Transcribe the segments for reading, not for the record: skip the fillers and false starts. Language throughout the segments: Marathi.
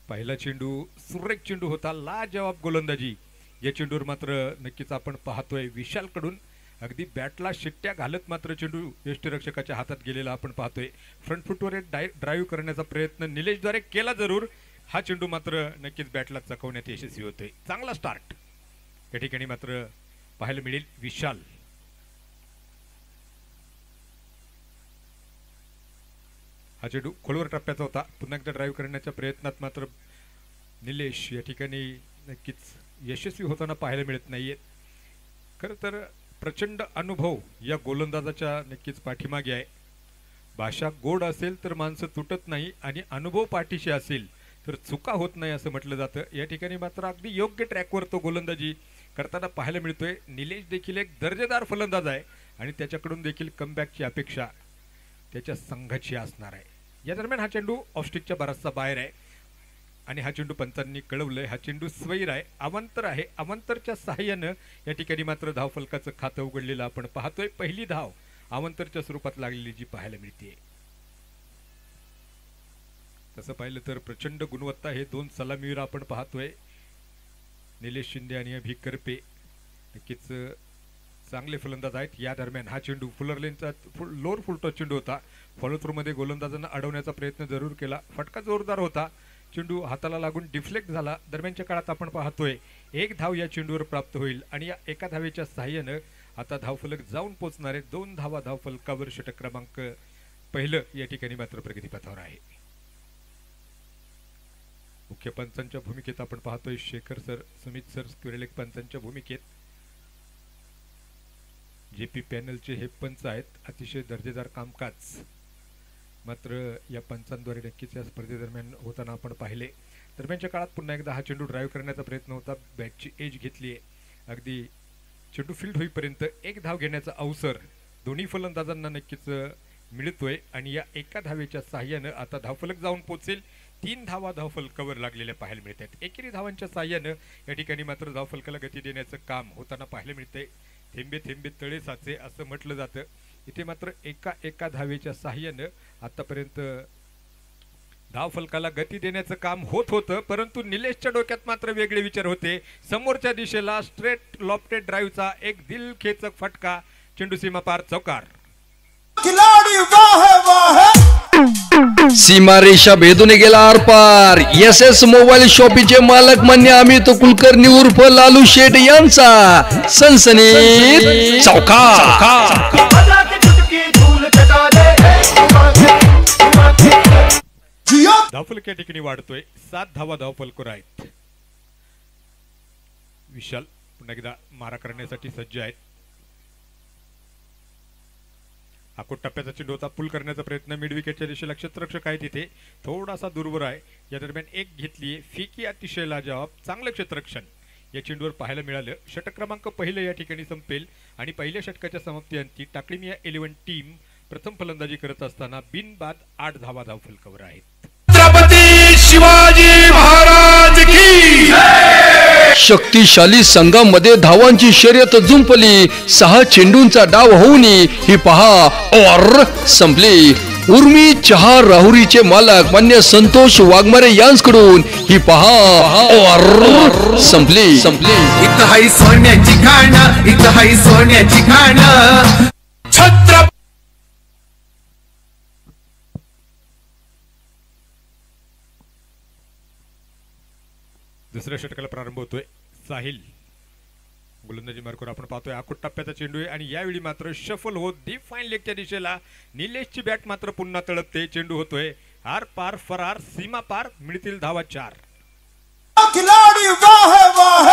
पहिला चेंडू सुरेख चेंडू होता, लाजवाब गोलंदाजी. या चेंडूवर मात्र नक्कीच आपण पाहतोय विशालकडून अगदी बॅटला शिट्ट्या घालत मात्र चेंडू यष्टीरक्षकाच्या हातात गेलेला आपण पाहतोय. फ्रंट फुटवर ड्राईव्ह करण्याचा प्रयत्न निलेशद्वारे केला जरूर. हा चेंडू मात्र नक्कीच बॅटला चकवण्यात यशस्वी होतोय. चांगला स्टार्ट या ठिकाणी मात्र पाहायला मिळेल. विशाल हा चेंडू खोलवर टप्प्याचा होता. पुन्हा एकदा ड्राईव्ह करण्याच्या प्रयत्नात मात्र निलेश या ठिकाणी नक्कीच यशस्वी होताना पाहायला मिळत नाहीये. खरं तर प्रचंड अनुभव या गोलंदाजाच्या नक्कीच पाठीमागे आहे. भाषा गोड असेल तर माणसं तुटत नाही आणि अनुभव पाठीशी असेल तर चुका होत नाही असं म्हटलं जातं. या ठिकाणी मात्र अगदी योग्य ट्रॅकवर तो गोलंदाजी करताना पाहायला मिळतोय. निलेश देखील एक दर्जेदार फलंदाज आहे आणि त्याच्याकडून देखील कमबॅकची अपेक्षा त्याच्या संघाची असणार आहे. या दरम्यान हा चेंडू ऑफस्टिकच्या बराचसा बाहेर आहे आणि हा चेंडू पंचांनी कळवलंय. हा चेंडू स्वैर आहे, अवांतर आहे. अवांतरच्या सहाय्यानं या ठिकाणी मात्र धावफलकाचं खातं उघडलेलं आपण पाहतोय. पहिली धाव अवांतरच्या स्वरूपात लागलेली जी पाहायला मिळते. तसं पाहिलं तर प्रचंड गुणवत्ता हे दोन सलामीवीर आपण पाहतोय. निलेश शिंदे आणि अभि करपे नक्कीच चांगले फलंदाज आहेत. या दरम्यान हा चेंडू फुलर लेनचा लोअर फुलटॉस चेंडू होता. फॉलो थ्रू मध्ये गोलंदाजांना अडवण्याचा प्रयत्न जरूर केला. फटका जोरदार होता. चेंडू हाताला लागून डिफ्लेक्ट झाला. दरम्यानच्या काळात आपण पाहतोय एक धाव या चेंडूवर प्राप्त होईल आणि या एका धावेच्या सहाय्यानं आता धावफलक जाऊन पोहोचणारे 2 धावा धावफलकावर षटक क्रमांक पहिलं या ठिकाणी मात्र प्रगतीपथावर आहे. मुख्य पंचांच्या भूमिकेत आपण पाहतोय शेखर सर, सुमित सर स्क्वेअरलेग पंचांच्या भूमिकेत. जेपी पॅनलचे हे पंच आहेत. अतिशय दर्जेदार कामकाज मात्र या पंचांद्वारे नक्कीच या स्पर्धेदरम्यान होताना आपण पाहिले. दरम्यानच्या काळात पुन्हा एकदा हा चेंडू ड्राईव्ह करण्याचा प्रयत्न होता. बॅटची एज घेतली आहे. अगदी चेंडू फील्ड होईपर्यंत एक धाव घेण्याचा अवसर दोन्ही फलंदाजांना नक्कीच मिळतोय आणि या एका धावेच्या सहाय्यानं आता धावफलक जाऊन पोहोचेल. 3 धावा धावफलकावर लागलेल्या पाहायला मिळतात. एकेरी धावांच्या सहाय्यानं या ठिकाणी मात्र धावफलकाला गती देण्याचं काम होताना पाहायला मिळतंय. थेंबे थेंबे तळे साचे असं म्हटलं जातं. इथे मात्र एका धावेच्या सहाय्यानं आतापर्यंत धावफलकाला गती देण्याचं काम होत होतं, परंतु निलेशच्या डोक्यात मात्र वेगळे विचार होते. समोरच्या दिशेला स्ट्रेट लॉफ्टेड ड्राईव्हचा एक दिलखेचक फटका, चेंडू सीमा पार चौकार. खिलाडी वाह वाह, सीमारेषा भेदून गेला आरपार. एस मोबाईल शॉपीचे मालक मान्य अमित कुलकर्णी उर्फ लालू शेठ यांचा सनसनीत चौकार. धावफलक या ठिकाणी वाढतोय. 7 धावा धावफलकावर आहेत. विशाल पुन्हा एकदा मारा करण्यासाठी सज्ज आहेत. आकोट टप्प्याचा चेंडू होता. पुल करण्याचा प्रयत्न मिड विकेटच्या दिशेला क्षेत्ररक्षक आहे तिथे थोडासा दूरवर आहे. या दरम्यान एक घेतलीये फिकी, अतिशय लाजवाब चांगलं क्षेत्ररक्षण या चेंडूवर पाहायला मिळालं. षटक क्रमांक पहिलं या ठिकाणी संपेल आणि पहिल्या षटकाच्या समाप्तीअंती टाकळीमिया 11 टीम प्रथम फलंदाजी करत असताना बिनबाद 8 धावा धावफलकावर आहेत. छत्रपती शिवाजी महाराज की शक्तिशाली संघामध्ये धावांची शर्यत जुंपली. 6 चेंडूंचा डाव होऊन ही पहा और संपली. उर्मी चहा राहुरीचे मालक मान्य संतोष वाघमारे यांकडून ही पहा और संपली. इथं हाय सोन्याची खाणं, इथं हाय सोन्याची खाणं. छत्रपती दुसऱ्या षटकाला प्रारंभ होतोय. साहिल गोलंदाजी मार्कवर आपण पाहतोय. आखूट टप्प्याचा चेंडू आहे आणि यावेळी मात्र शफल होत डीप फाईन लेगच्या दिशेला निलेशची बॅट मात्र पुन्हा तळपते. चेंडू होतोय आर पार फरार, सीमा पार. मिळतील धावा 4. खिलाडी वाह वाह,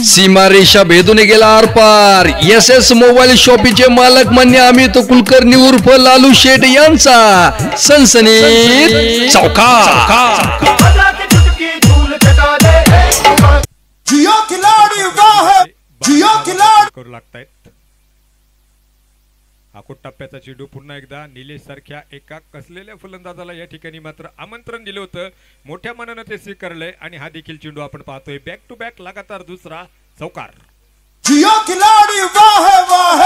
सीमारेषा भेदून गेला आरपार. एस मोबाईल शॉपीचे मालक मान्य अमित कुलकर्णी उर्फ लालू शेठ यांचा सनसनीत चौकार. जियो खिलाडी वाह, जियो खिलाडी करू लागतायत. आकोट टप्प्याचा चेंडू पुन्हा एकदा निलेश सारख्या एका कसलेल्या फलंदाजाला या ठिकाणी मात्र आमंत्रण दिलं होतं. मोठ्या मनानं ते स्वीकारलंय आणि हा देखील चेंडू आपण पाहतोय. बॅक टू बॅक लगातार दुसरा चौकार. जियो खिलाडी वाह वाह.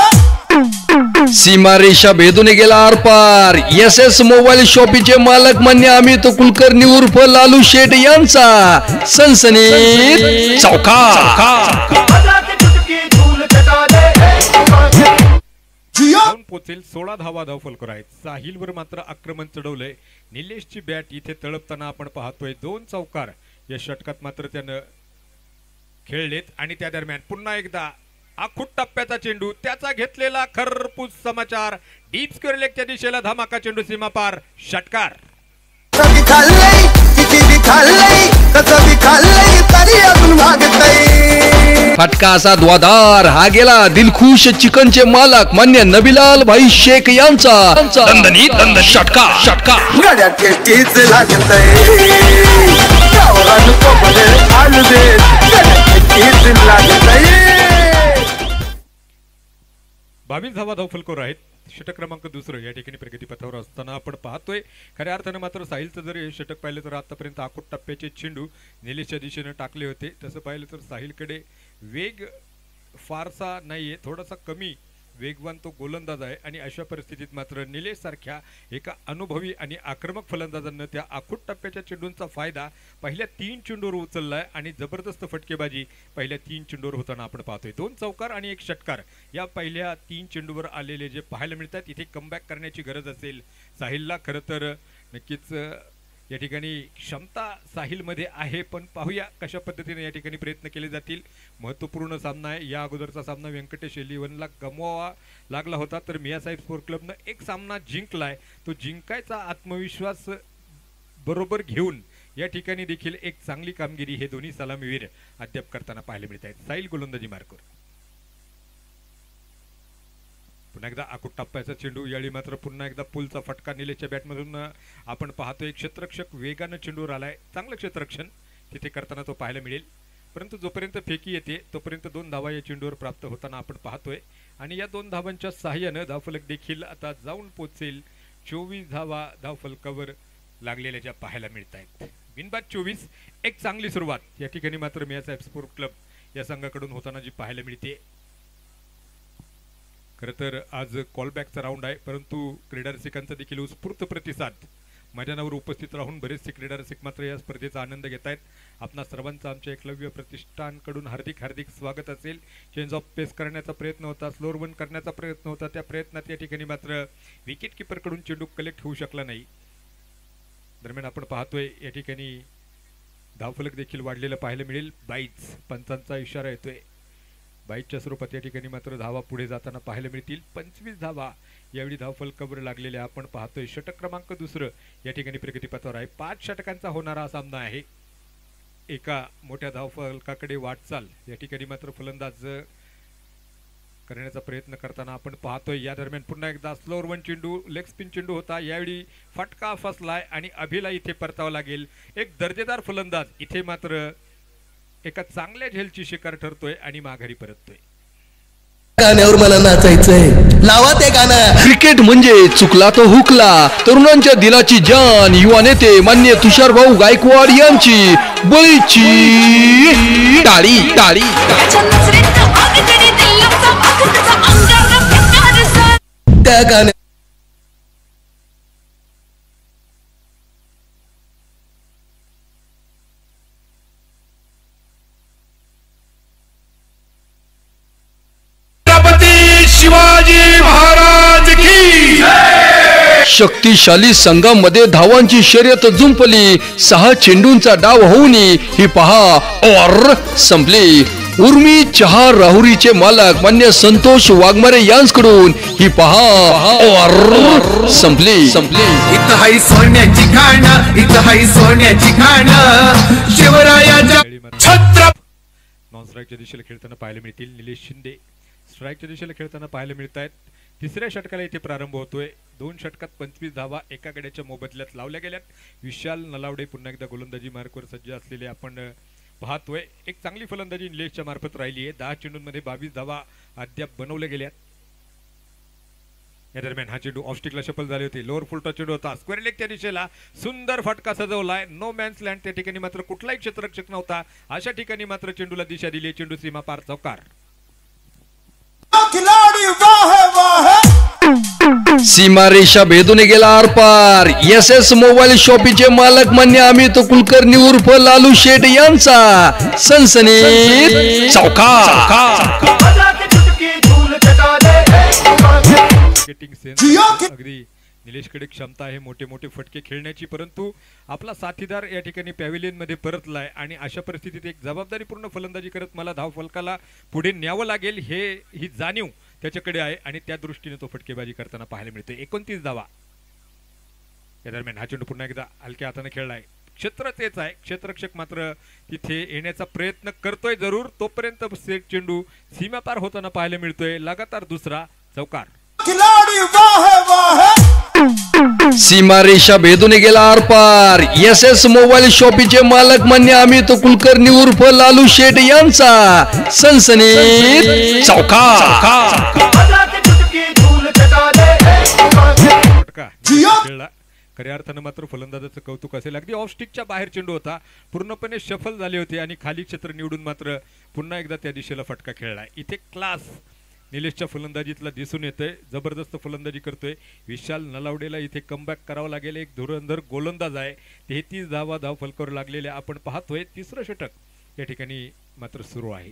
सीमारेषा भेदून गेला आरपार. SS मोबाईल शॉपीचे मालक मान्य अमित कुलकर्णी उर्फ लालू शेठ यांचा सनसनीत चौकार. जियो जाऊन पोचेल 16 धावा धावफलकर आहेत. साहिलवर मात्र आक्रमण चढवलंय. निलेशची बॅट इथे तळपताना आपण पाहतोय. 2 चौकार या षटकात मात्र त्यानं खेळलेत आणि त्या दरम्यान पुन्हा एकदा आखूट टप्प्याचा चेंडू, त्याचा घेतलेला खरपूस समाचार. डीप स्क्वेअर लेगच्या दिशेला धमाका चेंडू, सीमा पार, षटकार. कभी खाल्लंय किती बी खाल्लंय कसं बी खाल्लंय तरी अजून मागतय. फटका असा द्वादार. हा गेला दिलखुश चिकनचे मालक मान्य नबीलाल भाई शेख यांचा दणदणीत षटकार. गड्या टेस्टीच लागतय गावाला कोपरे आलू दे गड्या टेस्टीच लागतय. 22 धावा धावफलकर आहेत. षटक क्रमांक 2 या ठिकाणी प्रगतीपथावर असताना आपण पाहतोय. खऱ्या अर्थानं मात्र साहिलचं जर हे षटक पाहिलं तर आतापर्यंत आखूट टप्प्याचे चेंडू निलेशच्या दिशेनं टाकले होते. तसं पाहिलं तर साहिलकडे वेग फारसा नाहीये, थोडासा कमी वेगवान तो गोलंदाज आहे आणि अशा परिस्थितीत मात्र निलेश सारख्या एका अनुभवी आणि आक्रमक फलंदाजांना त्या आखूट टप्प्याच्या चेंडूंचा फायदा पहिल्या 3 चेंडूवर उचललाय आणि जबरदस्त फटकेबाजी पहिल्या 3 चेंडूवर होताना आपण पाहतोय. 2 चौकार आणि 1 षटकार या पहिल्या 3 चेंडूवर आलेले जे पाहायला मिळतात. इथे कमबॅक करण्याची गरज असेल साहिलला. खरं तर नक्कीच या ठिकाणी क्षमता साहिलमध्ये आहे, पण पाहूया कशा पद्धतीने या ठिकाणी प्रयत्न केले जातील. महत्त्वपूर्ण सामना आहे. या अगोदरचा सामना व्यंकटेश एलिव्हनला गमवावा लागला होता, तर मियासाहेब स्पोर्ट क्लबनं एक सामना जिंकलाय. तो जिंकायचा आत्मविश्वास बरोबर घेऊन या ठिकाणी देखील एक चांगली कामगिरी हे दोन्ही सलामीवीर अद्याप करताना पाहायला मिळत आहेत. साहिल गोलंदाजी मार्कवर. पुन्हा एकदा आखूट टप्प्याचा चेंडू. यावेळी मात्र पुन्हा एकदा पुलचा फटका निलेशच्या बॅटमधून आपण पाहतोय. क्षेत्ररक्षक वेगानं चेंडूवर आलाय. चांगलं क्षेत्ररक्षण तिथे करताना तो पाहायला मिळेल, परंतु जोपर्यंत फेकी येते तोपर्यंत 2 धावा या चेंडूवर प्राप्त होताना आपण पाहतोय. आणि या 2 धावांच्या सहाय्यानं धावफलक देखील आता जाऊन पोचेल 24 धावा धावफलकावर लागलेल्या ज्या पाहायला मिळत आहेत. बिनबाद 24. एक चांगली सुरुवात या ठिकाणी मात्र मियासाहेब स्पोर्ट क्लब या संघाकडून होताना जी पाहायला मिळते. खरं तर आज कॉलबॅकचा राऊंड आहे, परंतु क्रीडा रसिकांचा देखील उत्स्फूर्त प्रतिसाद. मैदानावर उपस्थित राहून बरेचसे क्रीडा रसिक मात्र या स्पर्धेचा आनंद घेत आहेत. आपणा सर्वांचा आमच्या एकलव्य प्रतिष्ठानकडून हार्दिक हार्दिक स्वागत असेल. चेंज ऑफ पेस करण्याचा प्रयत्न होता, स्लोअर वन करण्याचा प्रयत्न होता. त्या प्रयत्नात या ठिकाणी मात्र विकेट किपरकडून चेंडू कलेक्ट होऊ शकला नाही. दरम्यान आपण पाहतोय या ठिकाणी धावफलक देखील वाढलेलं पाहायला मिळेल. 22 पंचांचा इशारा येतोय. 22च्या स्वरूपात या ठिकाणी मात्र धावा पुढे जाताना पाहायला मिळतील. 25 धावा यावेळी धावफलकावर लागलेल्या आपण पाहतोय. षटक क्रमांक 2 या ठिकाणी प्रगतीपथावर आहे. 5 षटकांचा होणारा हा सामना आहे. एका मोठ्या धावफलकाकडे वाटचाल या ठिकाणी मात्र फलंदाज करण्याचा प्रयत्न करताना आपण पाहतोय. या दरम्यान पुन्हा एकदा स्लोअर वन चेंडू, लेग स्पिन चेंडू होता. यावेळी फटका फसलाय आणि अभिला इथे परतावं लागेल. एक दर्जेदार फलंदाज इथे मात्र एका चांगल्या झेलची शिकार ठरतोय आणि माघारी परततोय. गाण्यावर मला नाचायचंय, लावा ते गाणं. क्रिकेट म्हणजे चुकला तो हुकला. तरुणांच्या दिलाची जान युवा नेते मान्य तुषार भाऊ गायकवाड यांची बळीची टाळी टाळी. त्या गाण्या शिवाजी महाराज की शक्तिशाली संघामध्ये धावांची शर्यत जुंपली. 6 चेंडूंचा डाव होऊन ही पहा और संपली. उर्मी चहा राहुरीचे मालक मान्य संतोष वाघमारे यांकडून ही पहा और संपली. इथं हाय सोन्याची खाणं, इथं हाय सोन्याची खाणं. शिवरायाच्या छत्र. नॉन स्ट्राईकच्या दिशेला खेळताना पाहायला मिळतील निलेश शिंदे. स्ट्राईकच्या दिशेला खेळताना पाहायला मिळत आहेत. 3ऱ्या षटकाला इथे प्रारंभ होतोय. 2 षटकात 25 धावा एका गड्याच्या मोबदल्यात लावल्या गेल्यात. विशाल नलावडे पुन्हा एकदा गोलंदाजी मार्कवर सज्ज असलेले आपण पाहतोय. एक चांगली फलंदाजी निलेशच्या मार्फत राहिली आहे. 10 चेंडूंमध्ये 22 धावा अद्याप बनवल्या गेल्यात. या दरम्यान हा चेंडू ऑफस्टिकला सफल झाले होते. लोअर फुलटा चेंडू होता. स्क्वेअर लेगच्या दिशेला सुंदर फटका सजवलाय. No man's land. त्या ठिकाणी मात्र कुठलाही क्षेत्ररक्षक नव्हता. अशा ठिकाणी मात्र चेंडूला दिशा दिली. चेंडू सीमा पार चौकार. खिलाड़ी वाह वाह सीमारेषा भेदून गेला आरपार. SS मोबाईल शॉपीचे मालक मान्य अमित कुलकर्णी उर्फ लालू शेठ यांचा सनसनीत चौकार. मार्केटिंग सेन्स अगदी निलेशकडे क्षमता आहे मोठे मोठे फटके खेळण्याची, परंतु आपला साथीदार या ठिकाणी पॅव्हिलियन मध्ये परतलाय आणि अशा परिस्थितीत एक जबाबदारीपूर्ण फलंदाजी करत मला धाव फलकाला पुढे न्यावं लागेल ही जाणीव त्याच्याकडे आहे आणि त्या दृष्टीने तो फटकेबाजी करताना पाहायला मिळतोय. 29 धावा. या दरम्यान हा चेंडू पुन्हा एकदा हलक्या हाताने खेळलाय. क्षेत्र तेच आहे, क्षेत्ररक्षक मात्र तिथे येण्याचा प्रयत्न करतोय जरूर. तोपर्यंत चेंडू सीमापार होताना पाहायला मिळतोय. लगातार दुसरा चौकार. खिलाडी वाह वाह. सीमारेषा भेदून गेला आरपार. SS मोबाईल शॉपीचे मालक मान्य अमित कुलकर्णी उर्फ लालू शेठ यांचा सनसनीत चौकार. खेळला. खऱ्या अर्थानं मात्र फलंदाजाचं कौतुक असेल. अगदी ऑफ स्टिकच्या बाहेर चेंडू होता, पूर्णपणे शफल झाले होते आणि खाली क्षेत्र निवडून मात्र पुन्हा एकदा त्या दिशेला फटका खेळलाय. इथे क्लास निलेशच्या फलंदाजीतला दिसून येतोय. जबरदस्त फलंदाजी करतोय. विशाल नलावडेला इथे कमबॅक करावं लागेल. एक धुरंधर गोलंदाज आहे. 33 धावा धाव फलकावर लागलेल्या आपण पाहतोय. तिसरं षटक या ठिकाणी मात्र सुरू आहे.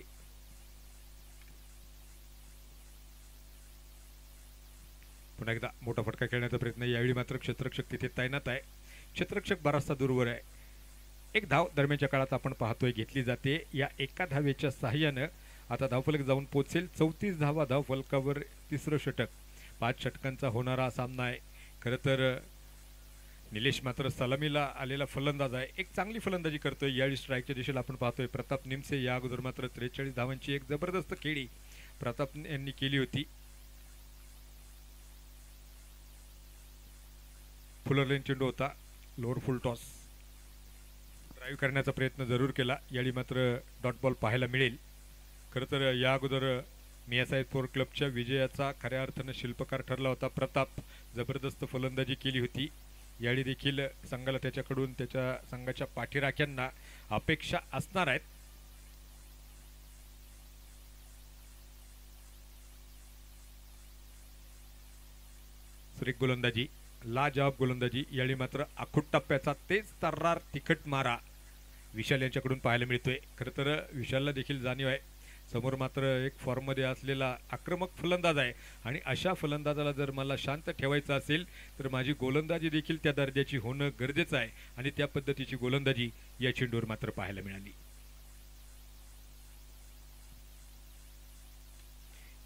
पुन्हा एकदा मोठा फटका खेळण्याचा प्रयत्न. यावेळी मात्र क्षेत्ररक्षक तिथे तैनात आहे. क्षेत्ररक्षक बराचसा दूरवर आहे. एक धाव दरम्यानच्या काळात आपण पाहतोय घेतली जाते. या एका धावेच्या सहाय्यानं आता धावफलक जाऊन पोहोचेल. 34 धावा धाव फलकावर तिसरं षटक. 5 षटकांचा होणारा सामना आहे. खरं तर निलेश मात्र सलामीला आलेला फलंदाज आहे. एक चांगली फलंदाजी करतोय. यावेळी स्ट्राईकच्या दिशेला आपण पाहतोय प्रताप निमसे. या अगोदर मात्र 43 धावांची एक जबरदस्त खेळी प्रताप यांनी केली होती. फुलरलेन चेंडू होता. लोअर फुल टॉस. ड्राईव्ह करण्याचा प्रयत्न जरूर केला. यावेळी मात्र डॉट बॉल पाहायला मिळेल. खरं तर या अगोदर मियासाहेब स्पोर्ट क्लबच्या विजयाचा खऱ्या अर्थानं शिल्पकार ठरला होता प्रताप. जबरदस्त फलंदाजी केली होती. यावेळी देखील संघाला त्याच्याकडून त्याच्या संघाच्या पाठीराख्यांना अपेक्षा असणार आहेत. सुरेख गोलंदाजी, लाजवाब गोलंदाजी. यावेळी मात्र आखूट टप्प्याचा तेच तर्रार तिखट मारा विशाल यांच्याकडून पाहायला मिळतोय. खरं तर विशालला देखील जाणीव आहे समोर मात्र एक फॉर्ममध्ये असलेला आक्रमक फलंदाज आहे आणि अशा फलंदाजाला जर मला शांत ठेवायचं असेल तर माझी गोलंदाजी देखील त्या दर्जाची होणं गरजेचं आहे आणि त्या पद्धतीची गोलंदाजी या चेंडूवर मात्र पाहायला मिळाली.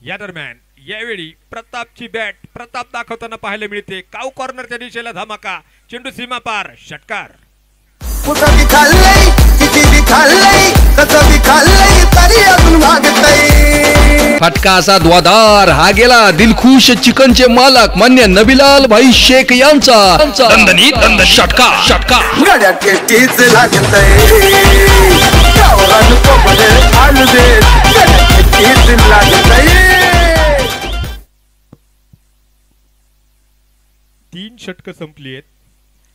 या दरम्यान यावेळी प्रतापची बॅट प्रताप दाखवताना पाहायला मिळते. काऊ कॉर्नरच्या दिशेला धमाका. चेंडू सीमा पार. षटकार. कुठं बी खाल्लंय किती बी खाल्लंय कसं बी खाल्लंय तरी अजून मागतय. फटका असा द्वादार. हा गेला दिलखुश चिकनचे मालक मान्य नबीलाल भाई शेख यांचा दणदणीत षटकार. गड्या टेस्टीच लागतय. गावरान कोंबडे आलू दे. गड्या टेस्टीच लागतय. 3 षटकं संपली आहेत.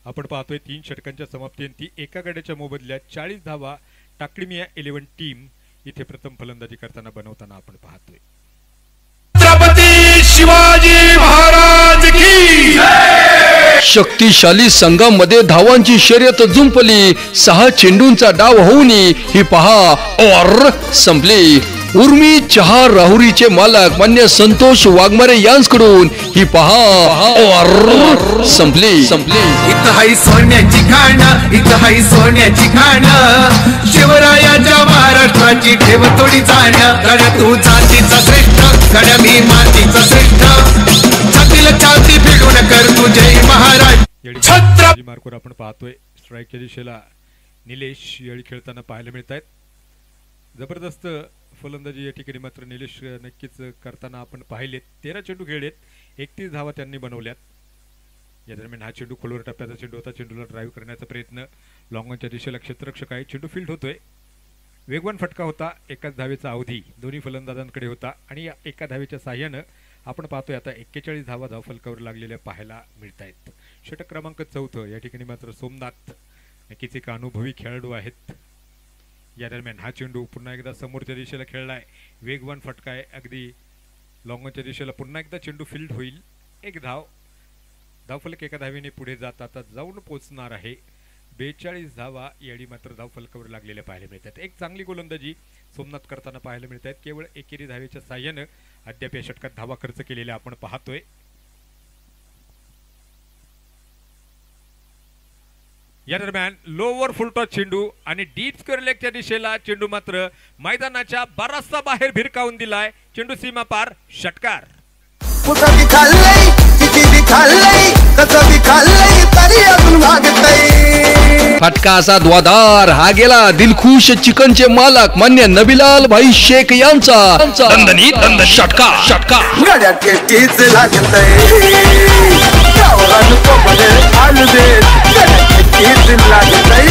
आपण पाहतोय 3 षटकांच्या समाप्तीअंती एका गड्याच्या मोबदल्यात 40 धावा टाकळीमिया 11 टीम इथे प्रथम फलंदाजी करताना बनवताना आपण पाहतोय. छत्रपती शिवाजी महाराज की शक्तिशाली संघामध्ये धावांची शर्यत जुंपली. 6 चेंडूंचा डाव होऊन ही पहा और संपली. उर्मी चहा राहुरीचे मालक मान्य संतोष वाघमारे यांच्याकडून ही पहा और संपली. इथं हाय सोन्याची खाणं. इथं हाय सोन्याची खाणं. शिवरायाच्या महाराष्ट्राची ठेव थोडी जाणं. गड्या तू जातीचा श्रेष्ठ. गड्या मी मातीचा श्रेष्ठ. छातीला छाती भिडून कर तू जय महाराज. छत्र मार्कवर आपण पाहतोय स्ट्राईकच्या दिशेला निलेश यावेळी खेळताना पाहायला मिळत आहेत. जबरदस्त फलंदाजी या ठिकाणी मात्र निलेश नक्कीच करताना आपण पाहिलेत. 13 चेंडू खेळलेत. 31 धावा त्यांनी बनवल्यात. या दरम्यान हा चेंडू खोलवर टप्प्याचा चेंडू होता. चेंडूला ड्राईव्ह करण्याचा प्रयत्न. लॉंगॉनच्या दिशेला क्षेत्ररक्षक आहे. चेंडू फील्ड होतोय. वेगवान फटका होता. एकाच धावेचा अवधी दोन्ही फलंदाजांकडे होता आणि या एका धावेच्या साह्यानं आपण पाहतोय आता 41 धावा धावफलकावर लागलेल्या पाहायला मिळत आहेत. षटक क्रमांक 4 या ठिकाणी मात्र सोमनाथ नक्कीच एक अनुभवी खेळाडू आहेत. या दरम्यान हा चेंडू पुन्हा एकदा समोरच्या दिशेला खेळलाय. वेगवान फटका आहे. अगदी लॉंगॉनच्या दिशेला पुन्हा एकदा चेंडू फील्ड होईल. एक धाव धावफलक एका धावेने पुढे जात आता जाऊन पोहोचणार आहे 42 धावा याडी मात्र धावफलकावर लागलेल्या पाहायला मिळतात. एक चांगली गोलंदाजी सोमनाथ करताना पाहायला मिळत आहेत. केवळ एकेरी धावेच्या साह्यानं अद्याप या षटकात धावा खर्च केलेल्या आपण पाहतोय. या दरम्यान लोवर फुलटॉस चेंडू आणि डीप स्क्वेअर लेगच्या दिशेला चेंडू मात्र मैदानाच्या बराचसा बाहेर भिरकावून दिलाय. चेंडू सीमा पार, षटकार. कुठं बी खाल्लंय, किती बी खाल्लंय, कसं बी खाल्लंय, तरी अजून मागतंय. फटका असा द्वादार. हा गेला दिलखुश चिकनचे मालक मान्य नबीलाल भाई शेख यांचा दणदणीत षटकार. गड्या टेस्टीच लागतंय, गावाला कोपरे आलू दे, गड्या टेस्टीच लागतंय.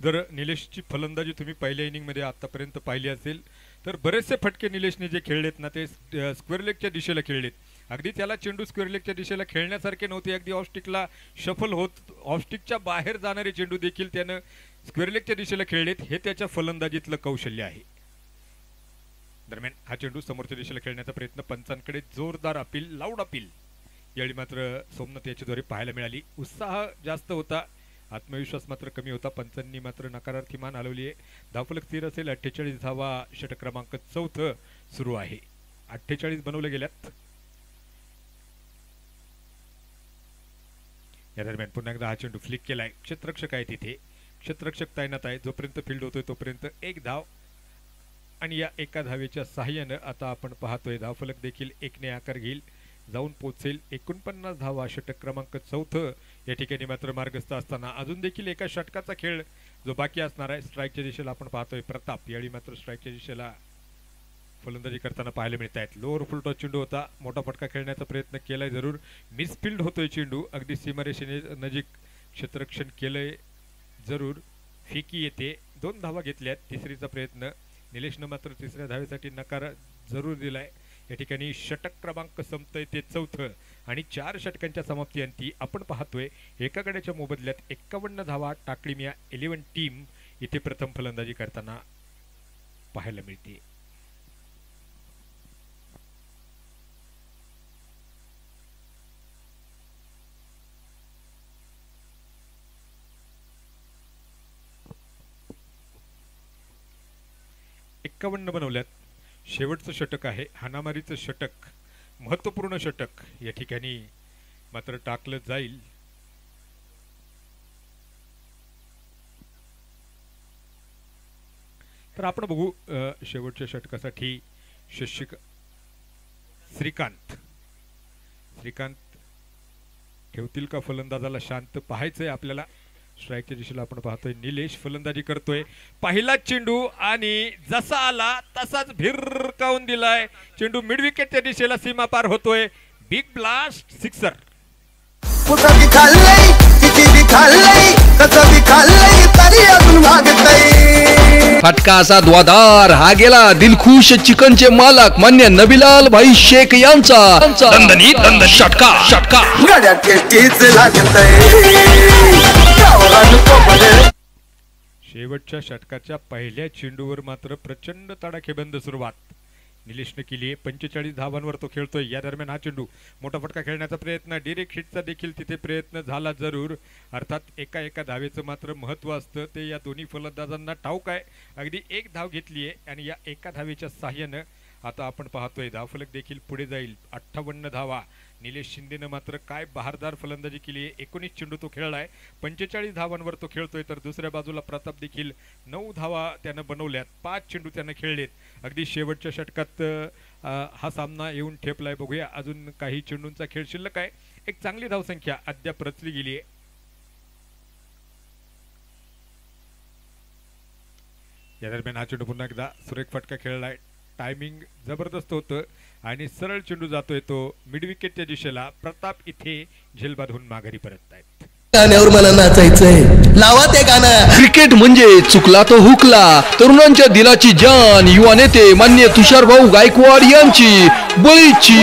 जर निलेशची फलंदाजी तुम्ही पहिल्या इनिंग मध्ये आतापर्यंत पाहिली असेल तर बरेचसे फटके निलेशने जे खेळलेत ना ते स्क्वेअर लेगच्या दिशेला खेळलेत. अगदी त्याला चेंडू स्क्वेअर लेगच्या दिशेला खेळण्यासारखे नव्हते. अगदी ऑफस्टिकला शफल होत ऑफस्टिकच्या बाहेर जाणारे चेंडू देखील त्यानं स्क्वेअर लेगच्या दिशेला खेळलेत. हे त्याच्या फलंदाजीतलं कौशल्य आहे. दरम्यान हा चेंडू समोरच्या दिशेला खेळण्याचा प्रयत्न, पंचांकडे जोरदार अपील, लाऊड अपील यावेळी मात्र सोमनाथ याच्याद्वारे पाहायला मिळाली. उत्साह जास्त होता, आत्मविश्वास मात्र कमी होता. पंचांनी मात्र नकारार्थी मान हलवली आहे. धावफलक स्थिर असेल. 48 धावा षटक क्रमांक 4 सुरू आहे. 48 बनवले गेल्यात. या दरम्यान पुन्हा एकदा हा चेंडू फ्लिक केलाय. क्षेत्ररक्षक आहे तिथे, क्षेत्ररक्षक तैनात आहे. जोपर्यंत फील्ड होतोय तोपर्यंत एक धाव आणि या एका धावेच्या सहाय्यानं आता आपण पाहतोय धावफलक देखील एकने आकार घेईल, जाऊन पोहोचेल. 49 धावा षटक क्रमांक 4 या ठिकाणी मात्र मार्गस्थ असताना अजून देखील एका षटकाचा खेळ जो बाकी असणार आहे. स्ट्राईकच्या दिशेला आपण पाहतोय प्रताप. यावेळी मात्र स्ट्राईकच्या दिशेला फलंदाजी करताना पाहायला मिळत आहेत. लोअर फुलटॉस चेंडू होता, मोठा फटका खेळण्याचा प्रयत्न केलाय जरूर. मिसफिल्ड होतोय चेंडू, अगदी सीमारेषेने नजीक क्षेत्ररक्षण केलंय जरूर. फेकी येते. 2 धावा घेतल्यात. तिसरीचा प्रयत्न. निलेशनं मात्र तिसऱ्या धावेसाठी नकार जरूर दिलाय. या ठिकाणी षटक क्रमांक संपतंय ते 4 आणि 4 षटकांच्या समाप्तीअंती आपण पाहतोय एका गड्याच्या मोबदल्यात 51 धावा टाकळी मिया 11 टीम इथे प्रथम फलंदाजी करताना पाहायला मिळते. बनवल्यात. शेवटचं षटक आहे, हाणामारीचं षटक, महत्वपूर्ण षटक या ठिकाणी मात्र टाकलं जाईल. तर आपण बघू शेवटच्या षटकासाठी श्रीकांत ठेवतील का फलंदाजाला शांत, पाहायचंय आपल्याला. स्ट्राईकच्या दिशेला आपण पाहतोय निलेश फलंदाजी करतोय. पहिला चेंडू आणि जसा आला तसाच भिरकावून दिलाय. चेंडू मिड विकेटच्या दिशेला सीमा पार होतोय. Big blast, sixer. कुठं बी खाल्लंय, किती बी खाल्लंय, कसं बी खाल्लंय, तरी अजून मागतंय. फटका असा द्वादार. हा गेला दिलखुश चिकनचे मालक मान्य नबीलाल भाई शेख यांचा दणदणीत षटकार. गड्या टेस्टीच लागतंय, गावाला कोपरे. शेवटच्या षटकाच्या पहिल्या चेंडूवर मात्र प्रचंड तडाखेबंद सुरुवात निलेशने केली आहे. 45 धावांवर तो खेळतोय. या दरम्यान हा चेंडू मोठा फटका खेळण्याचा प्रयत्न, डायरेक्ट हिटचा देखील तिथे प्रयत्न झाला जरूर. अर्थात एका धावेचं मात्र महत्व असतं, ते या दोन्ही फलंदाजांना ठाऊक आहे. अगदी एक धाव घेतली आहे आणि या एका धावेच्या साह्यानं आता आपण पाहतोय धावफलक देखील पुढे जाईल. 58 धावा. निलेश शिंदेनं मात्र काय बहारदार फलंदाजी केली आहे. 19 चेंडू तो खेळलाय. 45 धावांवर तो खेळतोय. तर दुसऱ्या बाजूला प्रताप देखील 9 धावा त्यानं बनवल्यात. 5 चेंडू त्यानं खेळलेत. अगदी शेवटच्या षटकात हा सामना येऊन ठेपलाय. बघूया अजून काही चेंडूंचा खेळ शिल्लक आहे. एक चांगली धावसंख्या अद्याप रचली गेली आहे. या दरम्यान हा चेंडू पुन्हा एकदा सुरेख फटका खेळलाय. टायमिंग जबरदस्त होतं आणि सरळ चेंडू जातोय तो मिड विकेटच्या दिशेला. प्रताप इथे झेल बांधून माघारी परततायत. गाण्यावर मला नाचायचंय, लावा ते गाणं. क्रिकेट म्हणजे चुकला तो हुकला. तरुणांच्या दिलाची जान युवा नेते मान्य तुषार भाऊ गायकवाड यांची बळीची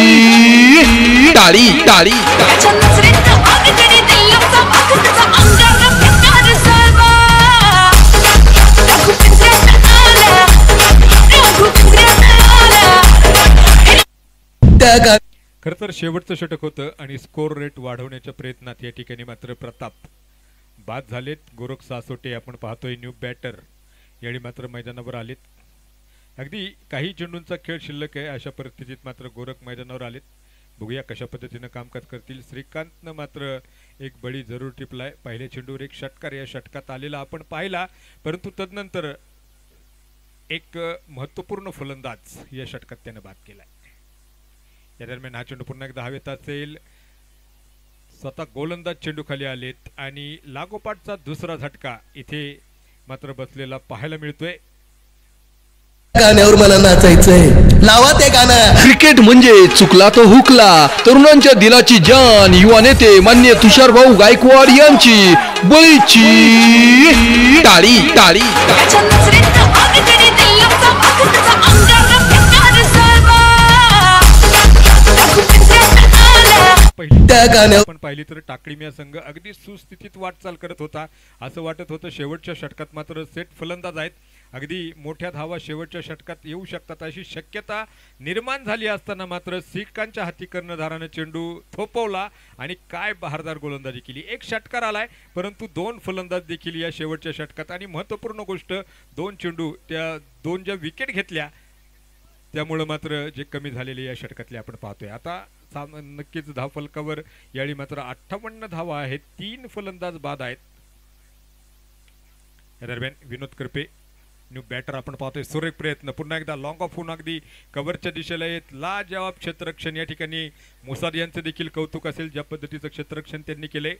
टाळी. खरं खरं तर शेवटचं षटक होतं आणि स्कोर रेट वाढवण्याच्या प्रयत्नात या ठिकाणी मात्र प्रताप बाद झालेत. गोरख सासोटे आपण पाहतोय न्यू बॅटर यावेळी मात्र मैदानावर आलेत. अगदी काही चेंडूंचा खेळ शिल्लक आहे अशा परिस्थितीत मात्र गोरख मैदानावर आलेत. बघूया कशा पद्धतीनं कामकाज करतील. श्रीकांतनं मात्र एक बळी जरूर टिपलाय. पहिल्या चेंडूवर एक षटकार या षटकात आलेला आपण पाहिला, परंतु तदनंतर एक महत्वपूर्ण फलंदाज या षटकात त्यानं बाद केलाय. या दरम्यान हा चेंडू पुन्हा एकदा हवेत असेल. स्वतः गोलंदाज चेंडू खाली आलेत आणि लागोपाठचा दुसरा झटका इथे मात्र बसलेला पाहायला मिळतोय. गाण्यावर मला नाचायचंय, लावा ते गाणं. क्रिकेट म्हणजे चुकला तो हुकला. तरुणांच्या दिलाची जान युवा नेते मान्य तुषारभाऊ गायकवाड यांची बळीची टाळी टाळी. त्या गाण्यावर आपण पाहिली तर टाकळीमिया संघ अगदी सुस्थितीत वाटचाल करत होता. असं वाटत होतं शेवटच्या षटकात मात्र सेट फलंदाज आहेत, अगदी मोठ्या धावा शेवटच्या षटकात येऊ शकतात अशी शक्यता निर्माण झाली असताना मात्र श्रीकांतच्या हाती कर्णधारानं चेंडू थोपवला आणि काय बहारदार गोलंदाजी केली. एक षटकार आलाय परंतु दोन फलंदाज देखील या शेवटच्या षटकात आणि महत्त्वपूर्ण गोष्ट दोन चेंडू त्या दोन ज्या विकेट घेतल्या त्यामुळं मात्र जे कमी झालेले या षटकातले आपण पाहतोय. आता नक्कीच धावफलकावर यावेळी मात्र 58 धावा आहेत. 3 फलंदाज बाद आहेत. या दरम्यान विनोद करपे न्यू बॅटर आपण पाहतोय. सुरेख प्रयत्न पुन्हा एकदा लॉंग ऑफ होऊन अगदी कव्हरच्या दिशेला येत लाजवाब क्षेत्ररक्षण. या ठिकाणी मुसाद यांचं देखील कौतुक असेल ज्या पद्धतीचं क्षेत्ररक्षण त्यांनी केलंय.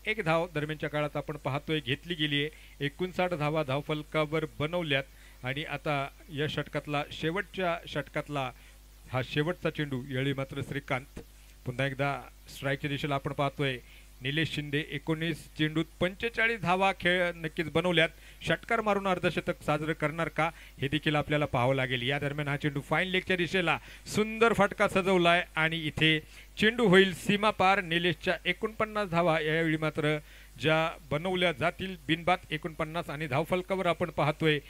एक धाव दरम्यानच्या काळात आपण पाहतोय घेतली गेली आहे. 59 धावा धावफलकावर बनवल्यात आणि आता या षटकातला शेवटच्या षटकातला हा शेवटचा चेंडू यावेळी मात्र श्रीकांत पुन्हा एकदा स्ट्राईकच्या दिशेला आपण पाहतोय. निलेश शिंदे 19 चेंडूत 45 धावा खेळ नक्कीच बनवल्यात. षटकार मारून अर्धशतक साजरं करणार का हे देखील आपल्याला पाहावं लागेल. या दरम्यान हा चेंडू फाईन लेगच्या दिशेला सुंदर फटका सजवलाय आणि इथे चेंडू होईल सीमा पार. निलेशच्या 49 धावा यावेळी मात्र ज्या बनवल्या जातील बिनबाद 49 आणि धावफलकावर आपण पाहतोय